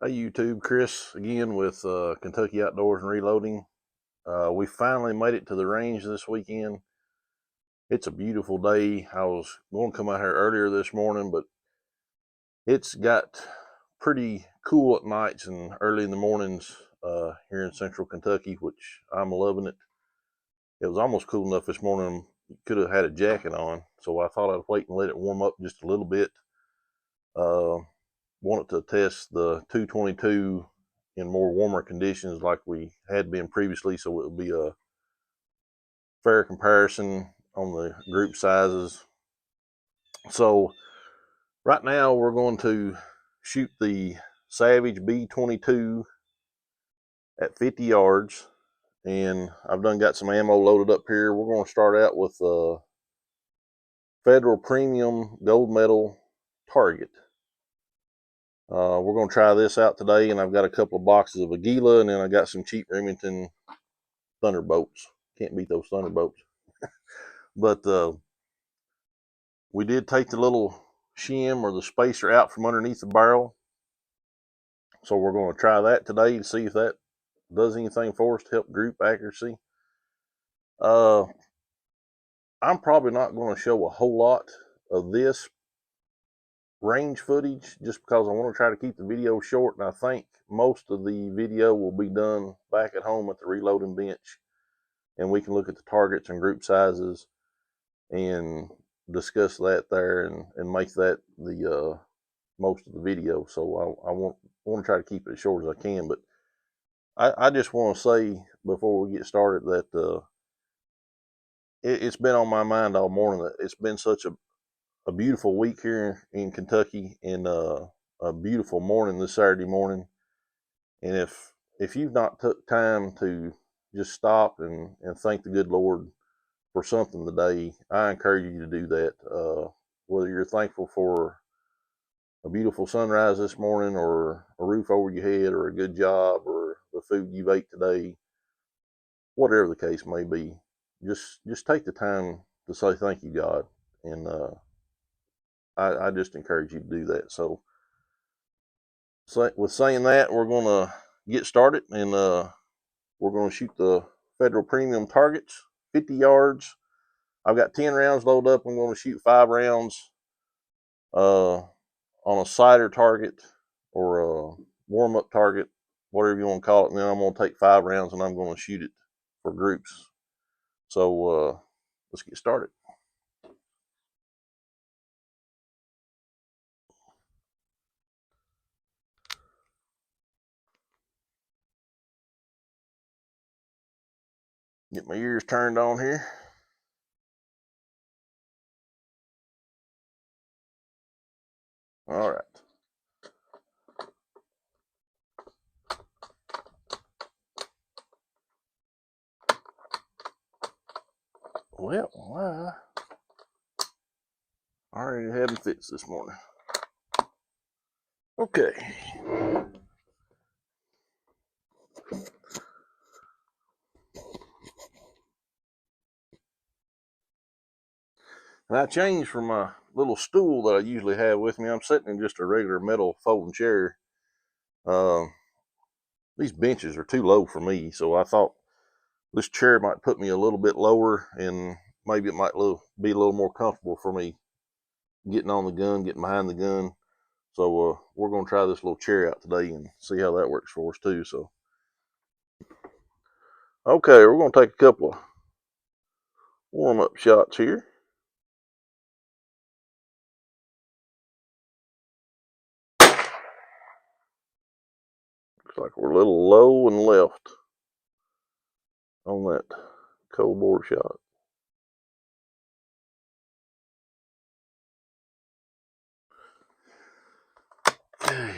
Hey YouTube, Chris again with Kentucky Outdoors and Reloading. We finally made it to the range this weekend. It's a beautiful day. I was going to come out here earlier this morning, but it's got pretty cool at nights and early in the mornings here in central Kentucky, which I'm loving it. It was almost cool enough this morning, you could have had a jacket on, so I thought I'd wait and let it warm up just a little bit. Wanted to test the 222 in more warmer conditions like we had been previously, so it would be a fair comparison on the group sizes. So right now we're going to shoot the Savage B22 at 50 yards, and I've got some ammo loaded up here. We're going to start out with a Federal Premium Gold Medal target. We're going to try this out today, and I've got a couple of boxes of Aguila, and then I got some cheap Remington Thunderbolts. Can't beat those Thunderbolts. But we did take the little shim or the spacer out from underneath the barrel. So we're going to try that today to see if that does anything for us to help group accuracy. I'm probably not going to show a whole lot of this range footage just because I want to try to keep the video short, and I think most of the video will be done back at home at the reloading bench, and we can look at the targets and group sizes and discuss that there and make that the most of the video. So I want to try to keep it as short as I can, but I just want to say before we get started that it's been on my mind all morning. That it's been such a beautiful week here in Kentucky, and a beautiful morning this Saturday morning. And if you've not took time to just stop and thank the good Lord for something today, I encourage you to do that. Whether you're thankful for a beautiful sunrise this morning, or a roof over your head, or a good job, or the food you've ate today, whatever the case may be, just take the time to say thank you, God. And I just encourage you to do that. So with saying that, we're going to get started, and we're going to shoot the Federal Premium targets, 50 yards. I've got 10 rounds loaded up. I'm going to shoot 5 rounds on a sighter target or a warm-up target, whatever you want to call it. And then I'm going to take 5 rounds and I'm going to shoot it for groups. So let's get started. Get my ears turned on here. All right. Well, I already had them fixed this morning. Okay. And I changed from my little stool that I usually have with me. I'm sitting in just a regular metal folding chair. These benches are too low for me, so I thought this chair might put me a little bit lower, and maybe it might be a little more comfortable for me getting on the gun, getting behind the gun. So we're going to try this little chair out today and see how that works for us too. So, okay, we're going to take a couple of warm-up shots here. Looks like we're a little low and left on that cold bore shot. Okay.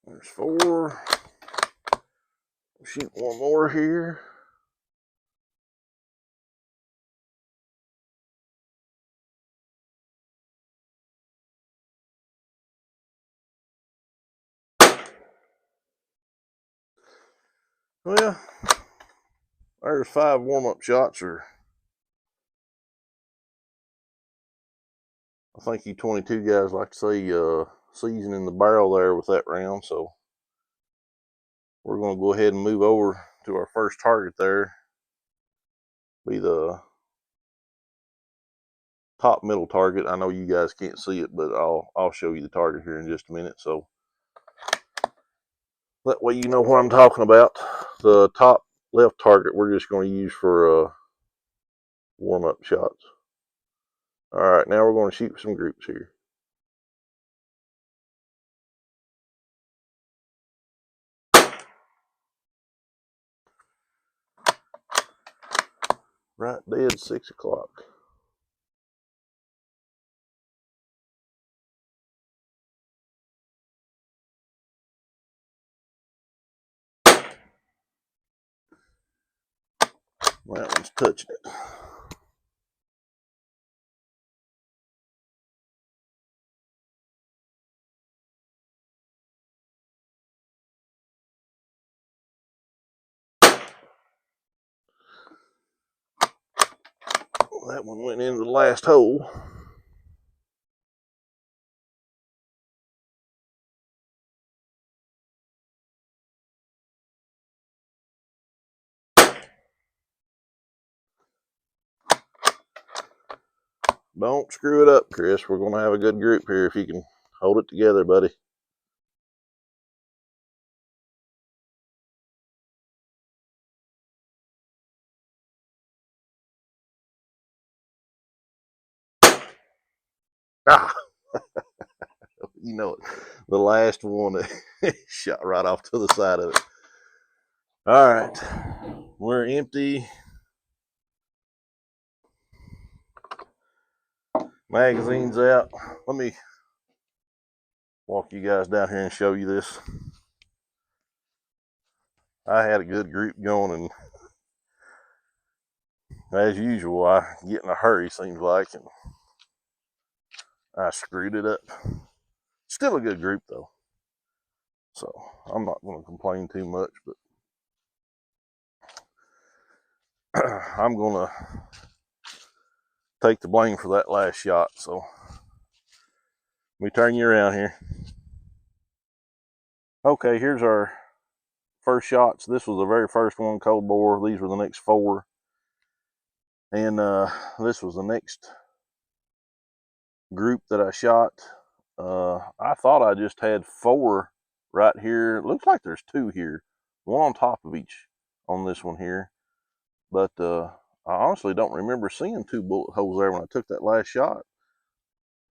There's 4. Shoot one more here. Well, there's 5 warm-up shots, or I think you 22 guys like to say seasoning the barrel there with that round. So we're going to go ahead and move over to our first target there. Be the top middle target. I know you guys can't see it, but I'll show you the target here in just a minute. So that way you know what I'm talking about. The top left target we're just going to use for warm-up shots. All right, now we're going to shoot some groups here. Right dead 6 o'clock. That one's touching it. That one went into the last hole. Don't screw it up, Chris. We're going to have a good group here if you can hold it together, buddy. Ah, you know it. The last one shot right off to the side of it. All right, we're empty. Magazine's out. Let me walk you guys down here and show you this. I had a good group going, and as usual, I get in a hurry, seems like, and I screwed it up. Still a good group, though. So I'm not going to complain too much, but I'm going to take the blame for that last shot. So let me turn you around here. Okay, here's our first shots. This was the very first one, cold bore. These were the next 4. And this was the next group that I shot. I thought I just had 4 right here. It looks like there's 2 here, one on top of each on this one here. But I honestly don't remember seeing 2 bullet holes there when I took that last shot.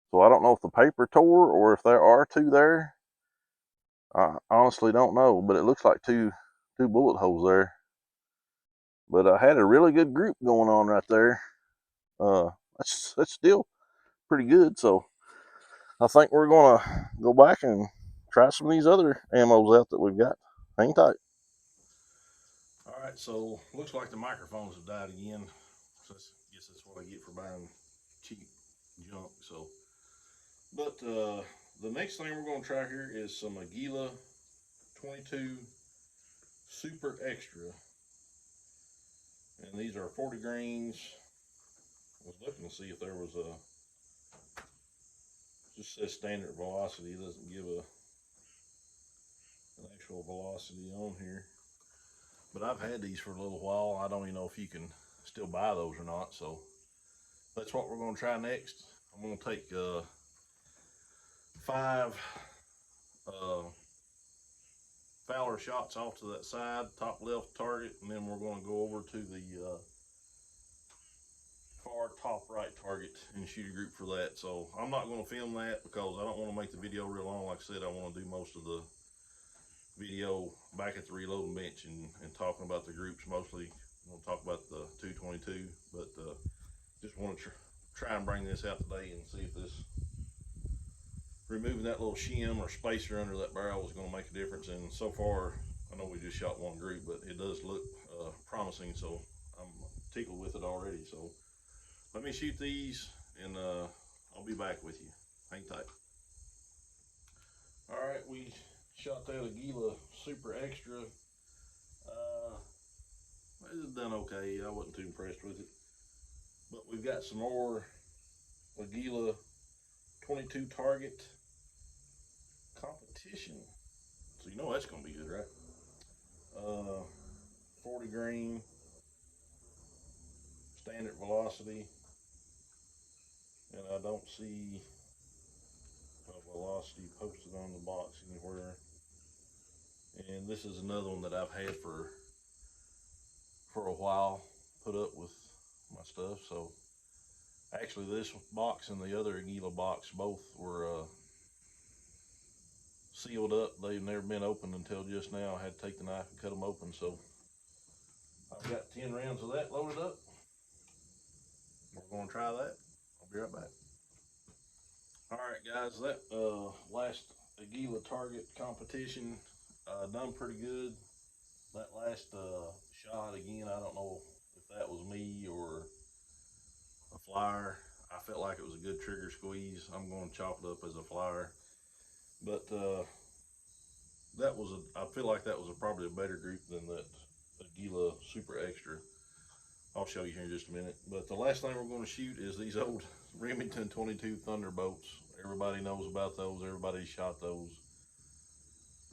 So I don't know if the paper tore or if there are 2 there. I honestly don't know, but it looks like two bullet holes there. But I had a really good group going on right there. That's still pretty good. So I think we're gonna go back and try some of these other ammos out that we've got. Hang tight. All right, so looks like the microphones have died again. So I guess that's what I get for buying cheap junk. So, but the next thing we're gonna try here is some Aguila 22 Super Extra, and these are 40 grains. I was looking to see if there was a, just says standard velocity. It doesn't give an actual velocity on here. But I've had these for a little while. I don't even know if you can still buy those or not. So that's what we're going to try next. I'm going to take 5 Fowler shots off to that side, top left target, and then we're going to go over to the far top right target and shoot a group for that. So I'm not going to film that because I don't want to make the video real long. Like I said, I want to do most of the video back at the reloading bench and talking about the groups mostly. I'm going to talk about the 222, but just want to try and bring this out today and see if this removing that little shim or spacer under that barrel was going to make a difference. And so far, I know we just shot one group, but it does look promising. So I'm tickled with it already. So let me shoot these, and I'll be back with you. Hang tight. All right, we shot that Aguila Super Extra. It's done okay. I wasn't too impressed with it, but we've got some more Aguila 22 target competition. So you know that's gonna be good, right? 40 grain standard velocity, and I don't see a velocity posted on the box anywhere. And this is another one that I've had for a while, put up with my stuff. So actually this box and the other Aguila box both were sealed up. They've never been opened until just now. I had to take the knife and cut them open. So I've got 10 rounds of that loaded up. We're gonna try that. I'll be right back. All right, guys, that last Aguila target competition done pretty good. That last shot, again, I don't know if that was me or a flyer. I felt like it was a good trigger squeeze. I'm going to chalk it up as a flyer. But I feel like that was probably a better group than that Aguila Super Extra. I'll show you here in just a minute. But the last thing we're going to shoot is these old Remington 22 Thunderbolts. Everybody knows about those. Everybody shot those.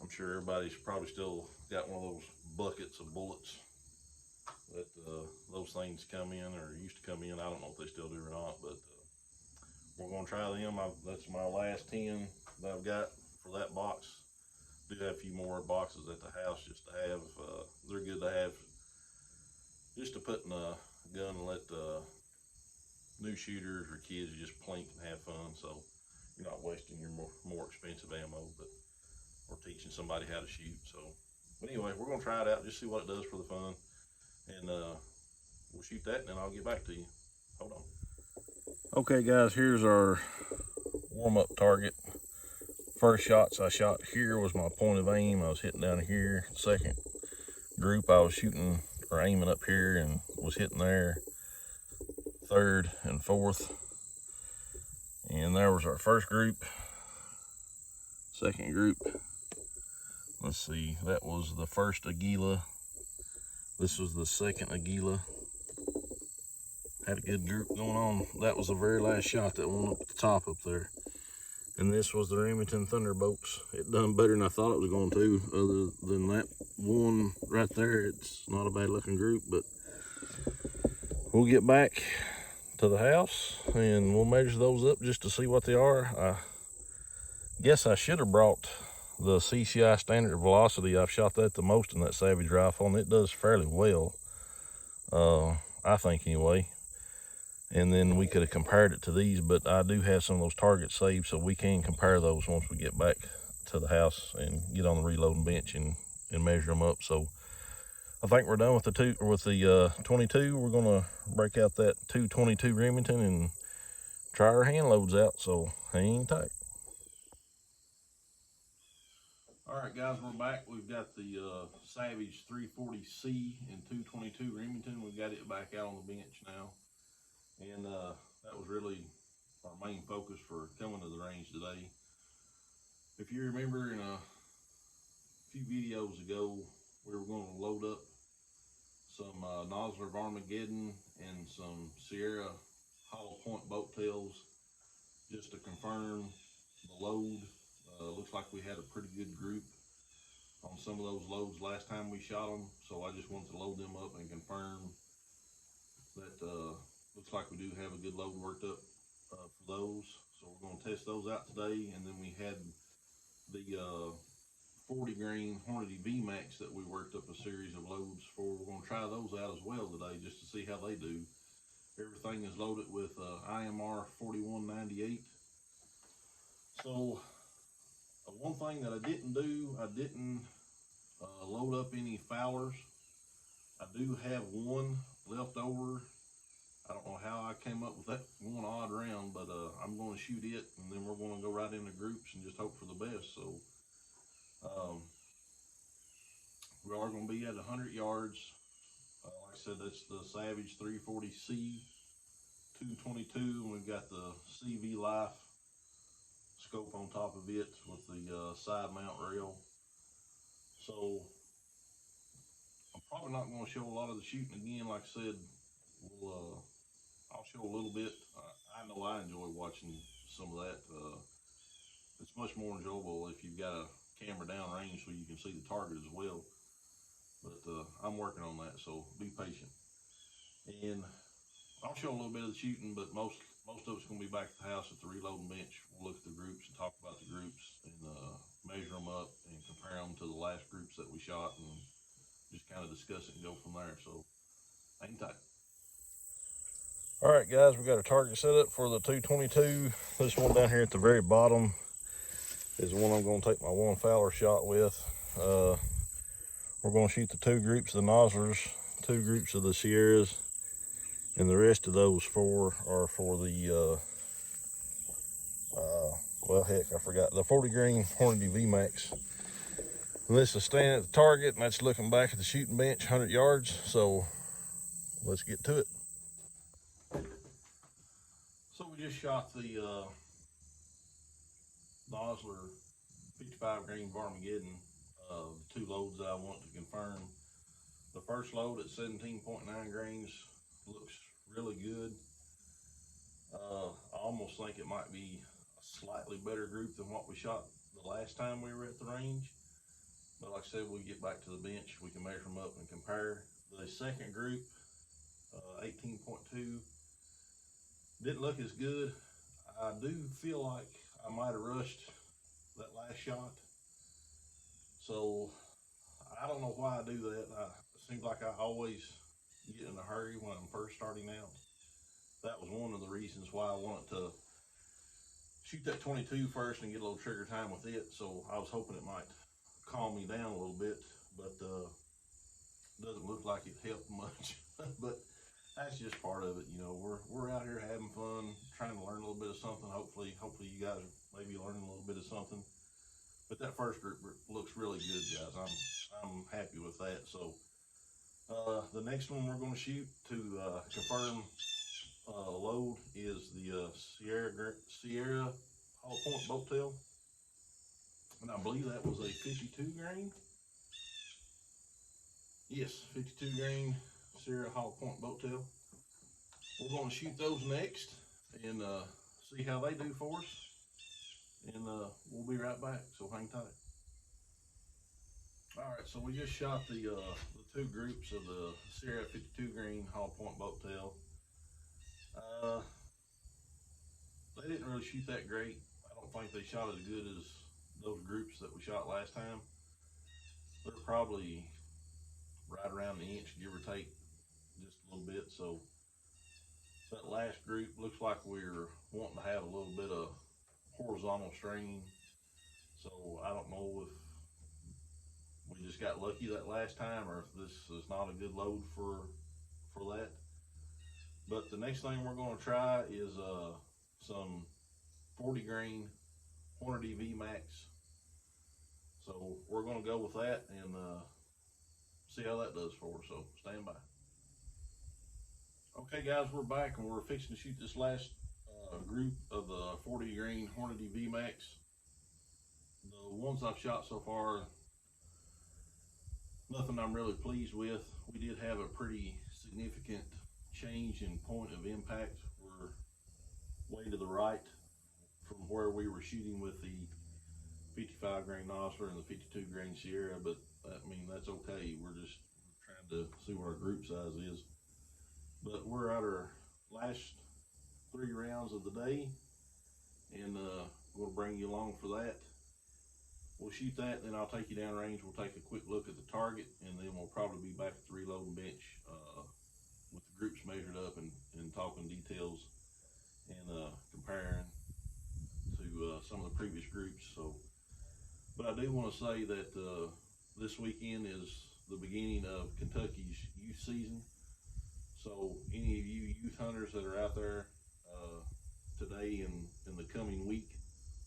I'm sure everybody's probably still got one of those buckets of bullets that those things come in, or used to come in. I don't know if they still do or not, but we're going to try them. That's my last 10 that I've got for that box. Do have a few more boxes at the house just to have. They're good to have just to put in a gun and let new shooters or kids just plink and have fun. So you're not wasting your more expensive ammo, but we're teaching somebody how to shoot. So, but anyway, we're gonna try it out, just see what it does for the fun, and we'll shoot that, and then I'll get back to you. Hold on. Okay, guys, here's our warm-up target. First shots I shot here was my point of aim. I was hitting down here. Second group I was shooting or aiming up here and was hitting there. Third and fourth, and there was our first group. Second group, let's see, that was the first Aguila. This was the second Aguila. Had a good group going on. That was the very last shot, that one up at the top up there. And this was the Remington Thunderbolts. It done better than I thought it was going to. Other than that one right there, it's not a bad looking group. But we'll get back to the house and we'll measure those up just to see what they are. I guess I should have brought the CCI standard velocity. I've shot that the most in that Savage rifle, and it does fairly well, I think anyway. And then we could have compared it to these, but I do have some of those targets saved, so we can compare those once we get back to the house and get on the reloading bench and measure them up. So I think we're done with the 22. We're gonna break out that 222 Remington and try our hand loads out, so hang tight. All right, guys, we're back. We've got the Savage 340C and 222 Remington. We've got it back out on the bench now. And that was really our main focus for coming to the range today. If you remember in a few videos ago, we were going to load up some Nosler of Armageddon and some Sierra Hollow Point boat tails just to confirm the load. Looks like we had a pretty good group on some of those loads last time we shot them, so I just wanted to load them up and confirm that looks like we do have a good load worked up for those. So we're going to test those out today. And then we had the 40 grain Hornady VMAX that we worked up a series of loads for. We're going to try those out as well today just to see how they do. Everything is loaded with IMR 4198. So one thing that I didn't do, I didn't load up any Fowlers. I do have one left over. I don't know how I came up with that one odd round, but I'm going to shoot it, and then we're going to go right into groups and just hope for the best. So we are going to be at 100 yards. Like I said, that's the Savage 340C 222, and we've got the CV Life scope on top of it with the side mount rail. So I'm probably not going to show a lot of the shooting again. Like I said, I'll show a little bit. I know I enjoy watching some of that. It's much more enjoyable if you've got a camera downrange so you can see the target as well. But I'm working on that, so be patient. And I'll show a little bit of the shooting, but most of it's going to be back at the house at the reloading bench. We'll look at the groups and talk about the groups and measure them up and compare them to the last groups that we shot and just kind of discuss it and go from there. So hang tight. All right, guys, we got a target set up for the 222. This one down here at the very bottom is the one I'm going to take my one Fowler shot with. We're going to shoot the two groups of the Noslers, two groups of the Sierras, and the rest of those four are for the, well, heck, I forgot, the 40 grain Hornady VMAX. And this is staying at the target, and that's looking back at the shooting bench, 100 yards. So let's get to it. So we just shot the Nosler 55 grain Barmageddon, the two loads that I want to confirm. The first load at 17.9 grains looks really good. I almost think it might be a slightly better group than what we shot the last time we were at the range. But like I said, we get back to the bench, we can measure them up and compare. The second group, 18.2, didn't look as good. I do feel like I might have rushed that last shot. So I don't know why I do that. It seems like I always get in a hurry when I'm first starting out. That was one of the reasons why I wanted to shoot that 22 first and get a little trigger time with it. So I was hoping it might calm me down a little bit, but doesn't look like it helped much. But that's just part of it, you know. We're out here having fun, trying to learn a little bit of something. Hopefully you guys are maybe learning a little bit of something. But that first group looks really good, guys. I'm happy with that. So the next one we're going to shoot to confirm load is the Sierra Hollow Point Boat Tail, and I believe that was a 52 grain. Yes, 52 grain Sierra Hollow Point Boat Tail. We're going to shoot those next and see how they do for us, and we'll be right back. So hang tight. All right, so we just shot the two groups of the Sierra 52 grain Hollow Point Boat Tail. They didn't really shoot that great. I don't think they shot as good as those groups that we shot last time. They're probably right around the inch, give or take just a little bit. So that last group looks like we're wanting to have a little bit of horizontal strain. So I don't know if we just got lucky that last time or if this is not a good load for that. But the next thing we're going to try is some 40 grain Hornady VMAX. So we're going to go with that and see how that does for us. So stand by. Okay, guys, we're back and we're fixing to shoot this last group of the 40 grain Hornady VMAX. The ones I've shot so far, nothing I'm really pleased with. We did have a pretty significant change in point of impact. We're way to the right from where we were shooting with the 55 grain Nosler and the 52 grain Sierra, but I mean, that's okay. We're trying to see what our group size is. But we're at our last 3 rounds of the day, and we'll bring you along for that. We'll shoot that, and then I'll take you down range. We'll take a quick look at the target, and then we'll probably be back at the reloading bench with the groups measured up and talking details and comparing to some of the previous groups. So, but I do want to say that this weekend is the beginning of Kentucky's youth season. So any of you youth hunters that are out there today and in the coming week,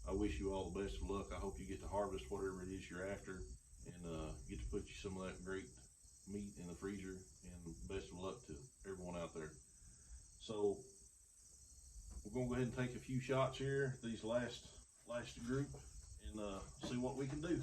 I wish you all the best of luck. I hope you get to harvest whatever it is you're after, and get to put you some of that great meat in the freezer. And best of luck to everyone out there. So we're gonna go ahead and take a few shots here, these last group, and see what we can do.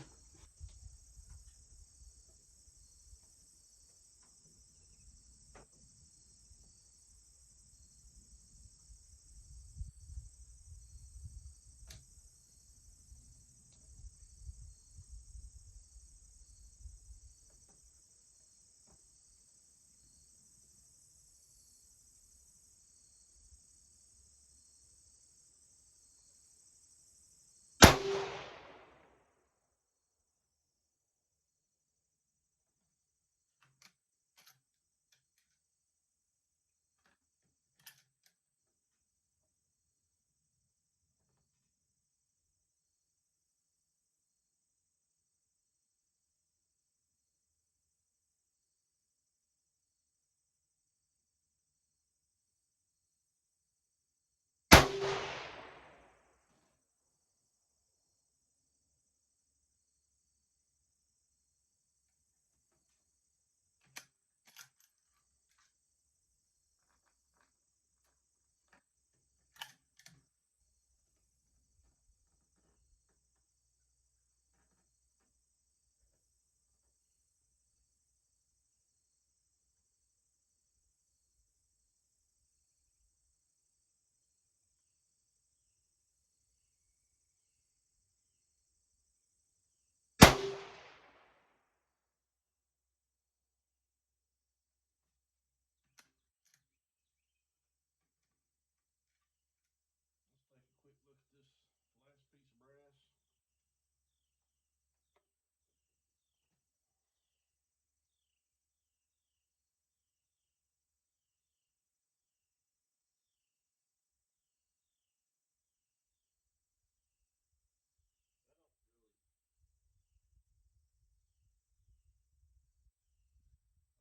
Let's take a quick look at this last piece of brass.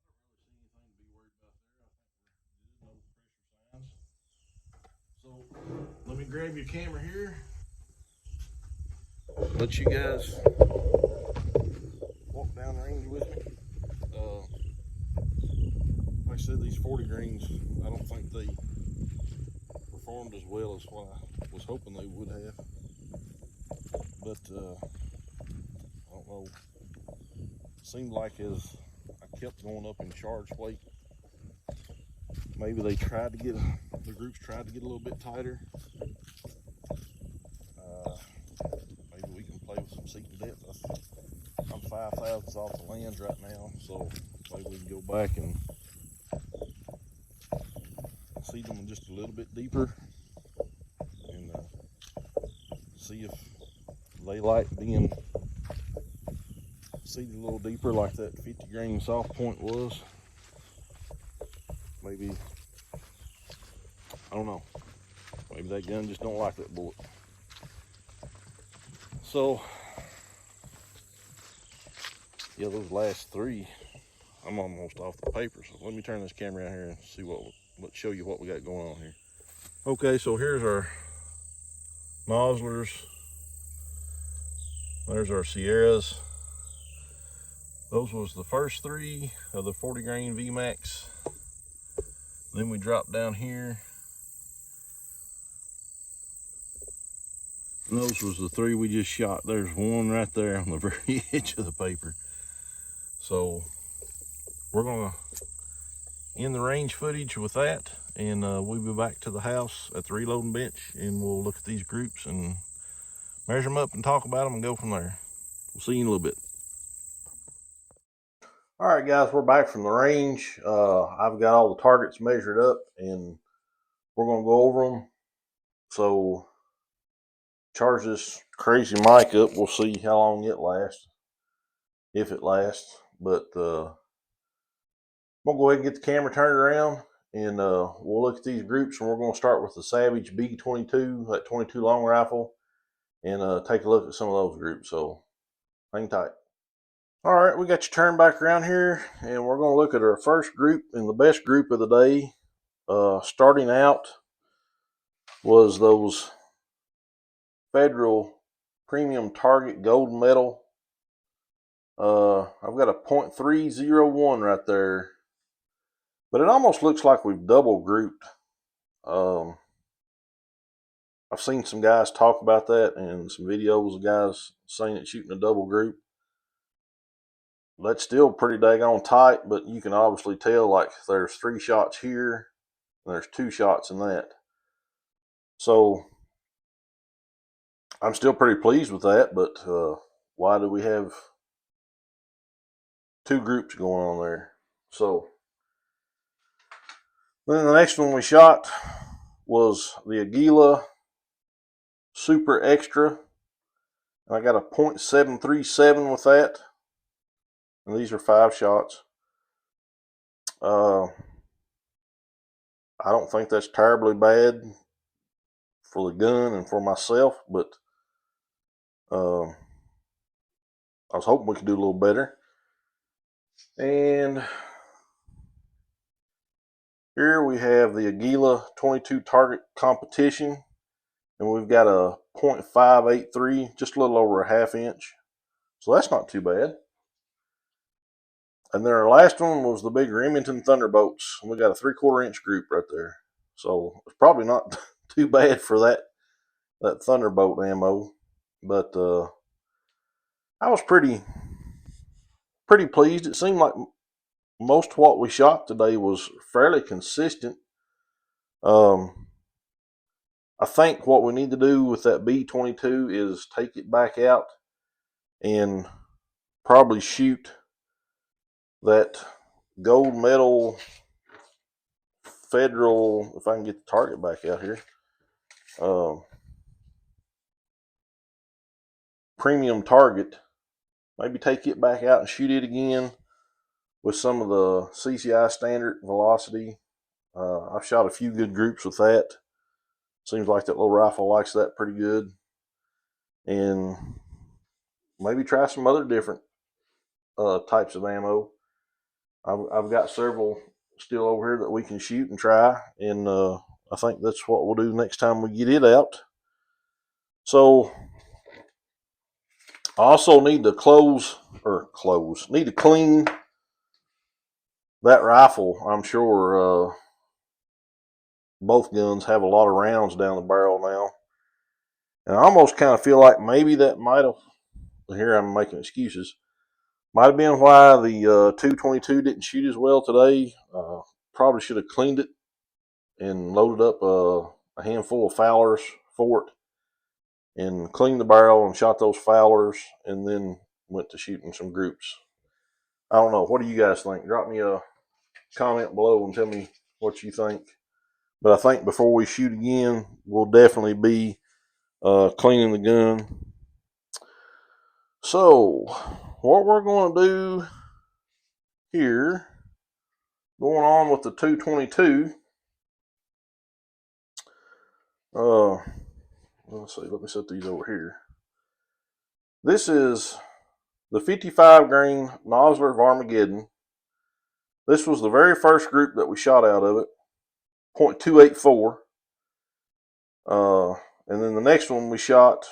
I don't really see anything to be worried about there. I think we're good. No pressure signs. So let me grab your camera here. Let you guys walk down range with me. Uh, like I said, these 40 greens, I don't think they performed as well as what I was hoping they would have. But I don't know. Seemed like as I kept going up in charge weight, maybe they tried to get, the groups tried to get a little bit tighter. Maybe we can play with some seat and depth. I'm 5 thousandths off the lands right now, so maybe we can go back and seed them just a little bit deeper and see if they like being seeded a little deeper like that 50 grain soft point was. Maybe, I don't know, maybe that gun just don't like that bullet. So yeah, those last three, I'm almost off the paper. So let me turn this camera out here and see show you what we got going on here. Okay, so here's our nozzlers. There's our Sierras. Those was the first three of the 40 grain VMAX. Then we dropped down here. And those was the three we just shot. There's one right there on the very edge of the paper. So we're gonna end the range footage with that, and we'll be back to the house at the reloading bench, and we'll look at these groups and measure them up and talk about them and go from there. We'll see you in a little bit. All right, guys, we're back from the range. I've got all the targets measured up, and we're gonna go over them. So charge this crazy mic up. We'll see how long it lasts, if it lasts. But we'll go ahead and get the camera turned around, and we'll look at these groups. And we're going to start with the Savage B22, that 22 long rifle, and take a look at some of those groups. So hang tight. All right, we got you turned back around here, and we're going to look at our first group and the best group of the day. Starting out was those Federal Premium Target Gold Medal. I've got a .301 right there, but it almost looks like we've double grouped. Um, I've seen some guys talk about that and some videos of guys saying it's shooting a double group. That's still pretty daggone tight, but you can obviously tell like there's 3 shots here and there's 2 shots in that. So I'm still pretty pleased with that, but why do we have 2 groups going on there? So then the next one we shot was the Aguila Super Extra. And I got a .737 with that. And these are 5 shots. I don't think that's terribly bad for the gun and for myself, but I was hoping we could do a little better. And here we have the Aguila 22 target competition, and we've got a .583, just a little over a ½ inch. So that's not too bad. And then our last one was the big Remington Thunderbolts. We got a 3/4 inch group right there. So it's probably not too bad for that Thunderbolt ammo. But I was pretty pleased. It seemed like most of what we shot today was fairly consistent. I think what we need to do with that B22 is take it back out and probably shoot that gold medal Federal, if I can get the target back out here, premium target. Maybe take it back out and shoot it again with some of the CCI standard velocity. I've shot a few good groups with that. Seems like that little rifle likes that pretty good. And maybe try some other different types of ammo. I've got several still over here that we can shoot and try, and I think that's what we'll do next time we get it out. So I also need to need to clean that rifle. I'm sure both guns have a lot of rounds down the barrel now, and I almost kind of feel like maybe that might have. Here I'm making excuses. Might have been why the 222 didn't shoot as well today. Probably should have cleaned it and loaded up a handful of Fowlers for it and cleaned the barrel and shot those Fowlers and then went to shooting some groups. I don't know. What do you guys think? Drop me a comment below and tell me what you think. But I think before we shoot again, we'll definitely be cleaning the gun. So, what we're going to do here, going on with the 222. Let's see. Let me set these over here. This is the 55 grain Nosler of Armageddon. This was the very first group that we shot out of it, .284. And then the next one we shot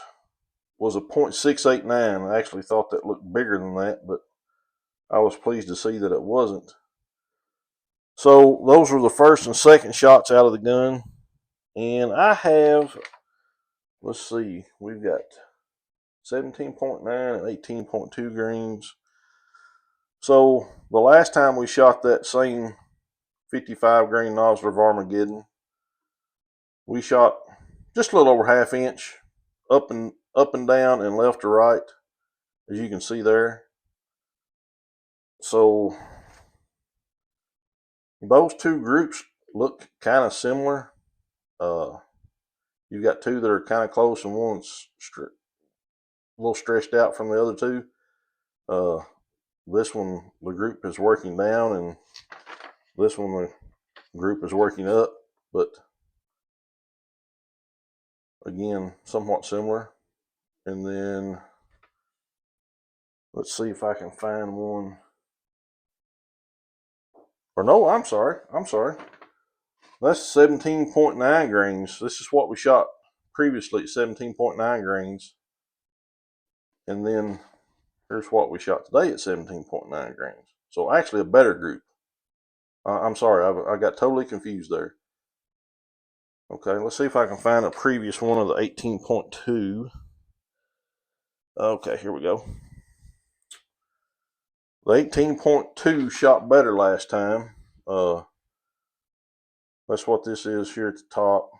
was a .689. I actually thought that looked bigger than that, but I was pleased to see that it wasn't. So those were the first and second shots out of the gun. And I have, let's see, we've got 17.9 and 18.2 grains. So the last time we shot that same 55 grain Nosler of Armageddon, we shot just a little over ½ inch up and down and left to right, as you can see there. So those 2 groups look kind of similar. You've got 2 that are kind of close and one's a little stretched out from the other 2. This one, the group is working down, and this one, the group is working up, but again, somewhat similar. And then Let's see if I can find one. Or no, I'm sorry. That's 17.9 grains. This is what we shot previously at 17.9 grains. And then here's what we shot today at 17.9 grains. So actually a better group. I'm sorry, I got totally confused there. Okay, let's see if I can find a previous one of the 18.2. Okay, here we go. The 18.2 shot better last time. That's what this is here at the top.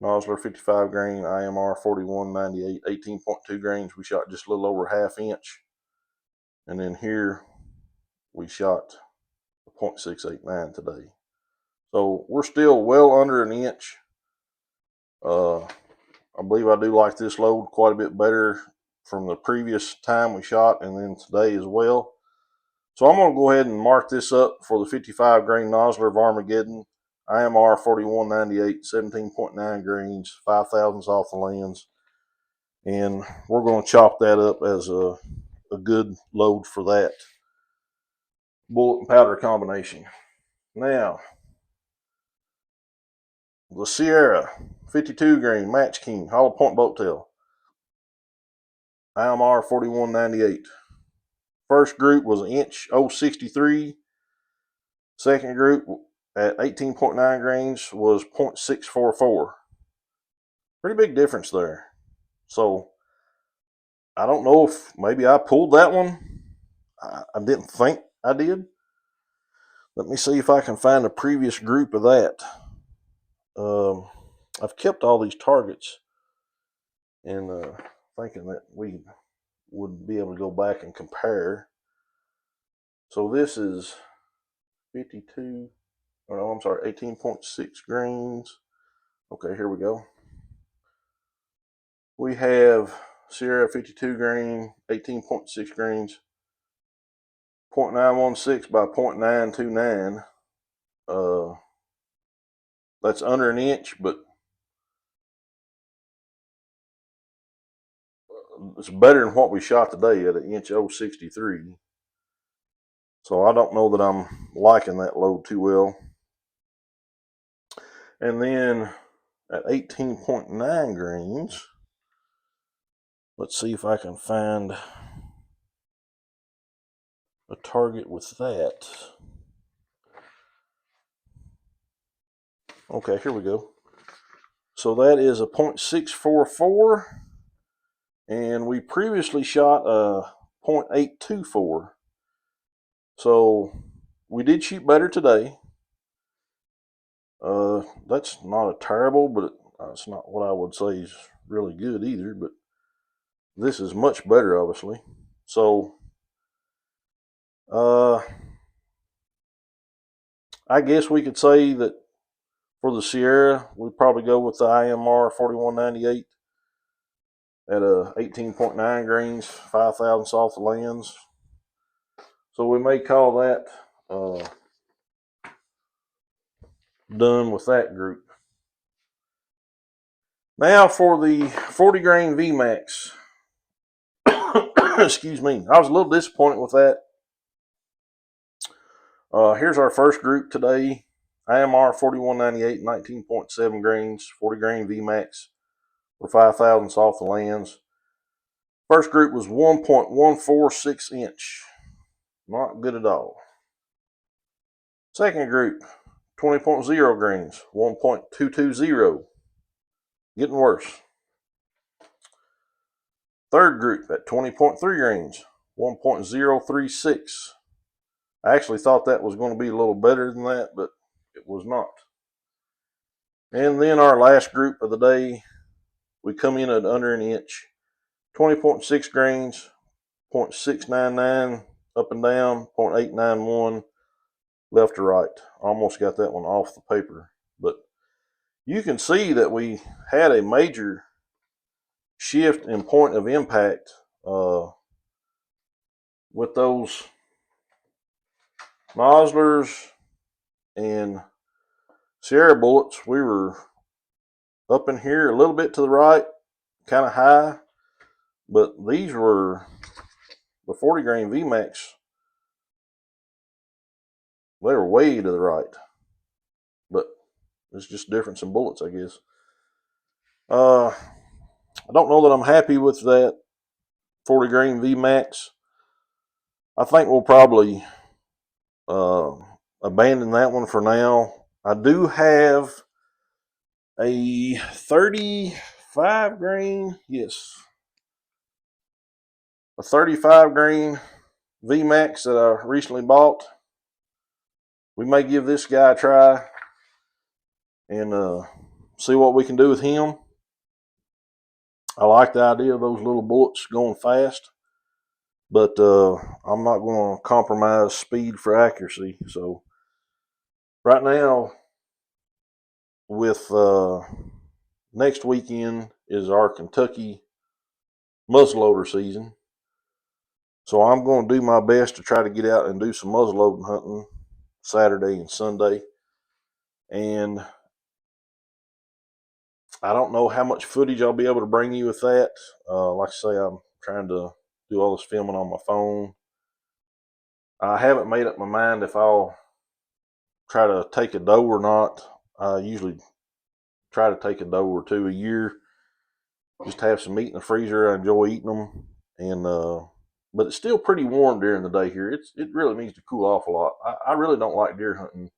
Nosler 55 grain, IMR 4198, 18.2 grains. We shot just a little over ½ inch. And then here we shot 0.689 today. So we're still well under an inch. I believe I do like this load quite a bit better from the previous time we shot and then today as well. So I'm going to go ahead and mark this up for the 55 grain Nosler of Armageddon. IMR 4198, 17.9 grains, 5 thousandths off the lens. And we're going to chop that up as a good load for that bullet and powder combination. Now, the Sierra 52 grain Match King hollow point boat tail. IMR 4198. First group was an inch 063. Second group at 18.9 grains was 0.644. Pretty big difference there. So I don't know if maybe I pulled that one. I didn't think I did. Let me see if I can find a previous group of that. I've kept all these targets and thinking that we would be able to go back and compare. So this is 52, or no, I'm sorry, 18.6 grains. Okay, here we go. We have Sierra 52 grain, 18.6 grains, 0.916 by 0.929. That's under an inch, but it's better than what we shot today at an inch 063. So I don't know that I'm liking that load too well. And then at 18.9 grains, let's see if I can find a target with that. Okay, here we go. So that is a 0.644, and we previously shot a 0.824. So we did shoot better today. That's not a terrible, but it's not what I would say is really good either. But this is much better, obviously. So I guess we could say that for the Sierra, we'd probably go with the IMR 4198 at a 18.9 grains, 5 thousandths off the lens. So we may call that done with that group. Now for the 40 grain VMAX. Excuse me. I was a little disappointed with that. Here's our first group today. IMR 4198, 19.7 grains, 40 grain VMAX for 5 thousandths off the lens. First group was 1.146 inch. Not good at all. Second group, 20.0 grains, 1.220. Getting worse. Third group at 20.3 grains, 1.036. I actually thought that was going to be a little better than that, but it was not. And then our last group of the day, we come in at under an inch, 20.6 grains, 0.699 up and down, 0.891 left to right. Almost got that one off the paper. But you can see that we had a major shift in point of impact with those Noslers and Sierra bullets. We were up in here a little bit to the right, kind of high, but these were the 40 grain VMAX, they were way to the right. But it's just difference in bullets, I guess. I don't know that I'm happy with that 40 grain VMAX. I think we'll probably abandon that one for now. I do have a 35 grain, yes, a 35 grain VMAX that I recently bought. We may give this guy a try and see what we can do with him. I like the idea of those little bullets going fast, but I'm not going to compromise speed for accuracy. So right now, with next weekend is our Kentucky muzzleloader season. So I'm going to do my best to try to get out and do some muzzleloading hunting Saturday and Sunday. And I don't know how much footage I'll be able to bring you with that. Like I say, I'm trying to do all this filming on my phone. I haven't made up my mind if I'll try to take a doe or not. I usually try to take a doe or two a year. Just have some meat in the freezer. I enjoy eating them. And but it's still pretty warm during the day here. It really needs to cool off a lot. I really don't like deer hunting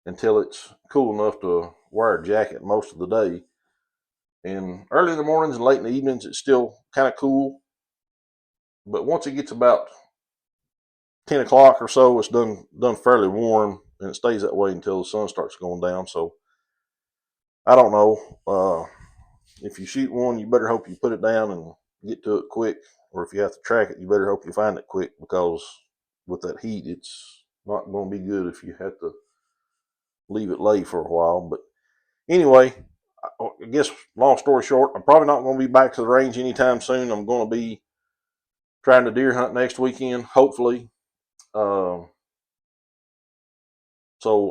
until it's cool enough to wear a jacket most of the day. And early in the mornings and late in the evenings, it's still kind of cool. But once it gets about 10 o'clock or so, it's done fairly warm, and it stays that way until the sun starts going down. So I don't know. If you shoot one, you better hope you put it down and get to it quick. Or if you have to track it, you better hope you find it quick, because with that heat, it's not going to be good if you have to leave it lay for a while. But anyway, I guess long story short, I'm probably not going to be back to the range anytime soon. I'm going to be trying to deer hunt next weekend, hopefully. So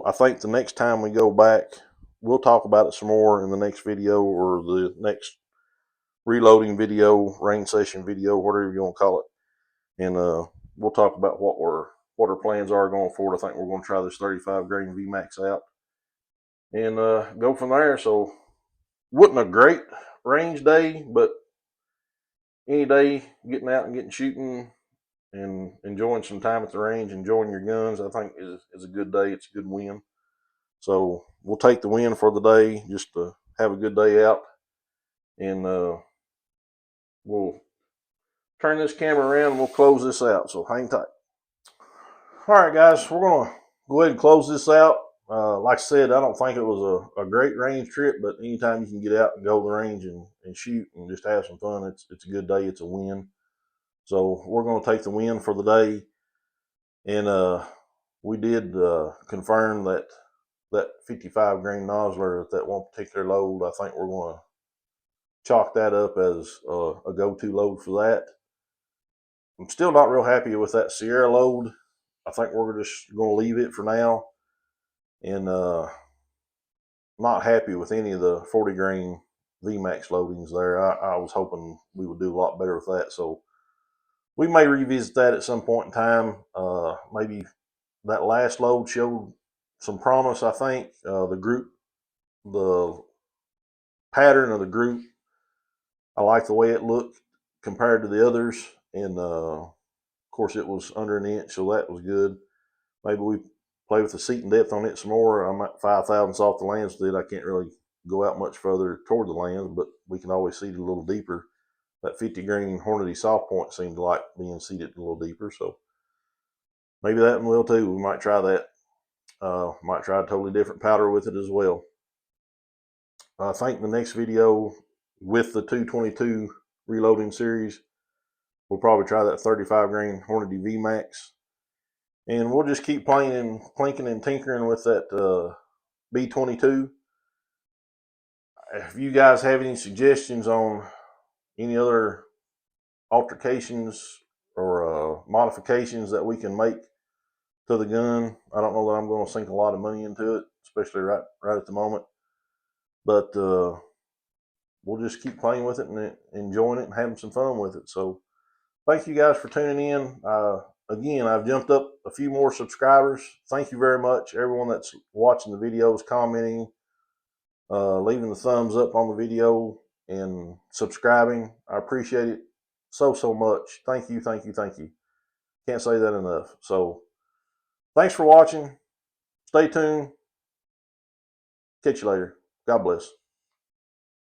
I think the next time we go back, we'll talk about it some more in the next video, or the next reloading video, range session video, whatever you want to call it. And we'll talk about what our plans are going forward. I think we're going to try this 35 grain VMAX out and go from there. So wasn't a great range day, but any day getting out and getting shooting and enjoying some time at the range, enjoying your guns, I think is a good day. It's a good win. So we'll take the win for the day, just to have a good day out. And we'll turn this camera around and we'll close this out. So hang tight. All right, guys, we're going to go ahead and close this out. Like I said, I don't think it was a great range trip, but anytime you can get out and go to the range and shoot and just have some fun, it's a good day. It's a win. So we're going to take the win for the day. And we did confirm that 55 grain nozzler at that one particular load. I think we're going to chalk that up as a go-to load for that. I'm still not real happy with that Sierra load. I think we're just going to leave it for now. And not happy with any of the 40 grain VMAX loadings there. I was hoping we would do a lot better with that. So we may revisit that at some point in time. Maybe that last load showed some promise, I think. The pattern of the group, I like the way it looked compared to the others. And of course, it was under an inch, so that was good. Maybe we play with the seat and depth on it some more. I'm at 5 thousandths off the lands with it. I can't really go out much further toward the lands, but we can always seat it a little deeper. That 50 grain Hornady soft point seemed to like being seated a little deeper, so maybe that one will too. We might try that. Might try a totally different powder with it as well. I think the next video with the 222 reloading series, we'll probably try that 35 grain Hornady VMAX. And we'll just keep playing and plinking and tinkering with that B22. If you guys have any suggestions on any other altercations or modifications that we can make to the gun, I don't know that I'm going to sink a lot of money into it, especially right at the moment. But we'll just keep playing with it and enjoying it and having some fun with it. So thank you guys for tuning in. Again, I've jumped up a few more subscribers. Thank you very much, everyone that's watching the videos, commenting, leaving the thumbs up on the video, and subscribing. I appreciate it so much. Thank you, thank you, thank you. Can't say that enough. So thanks for watching. Stay tuned. Catch you later. God bless.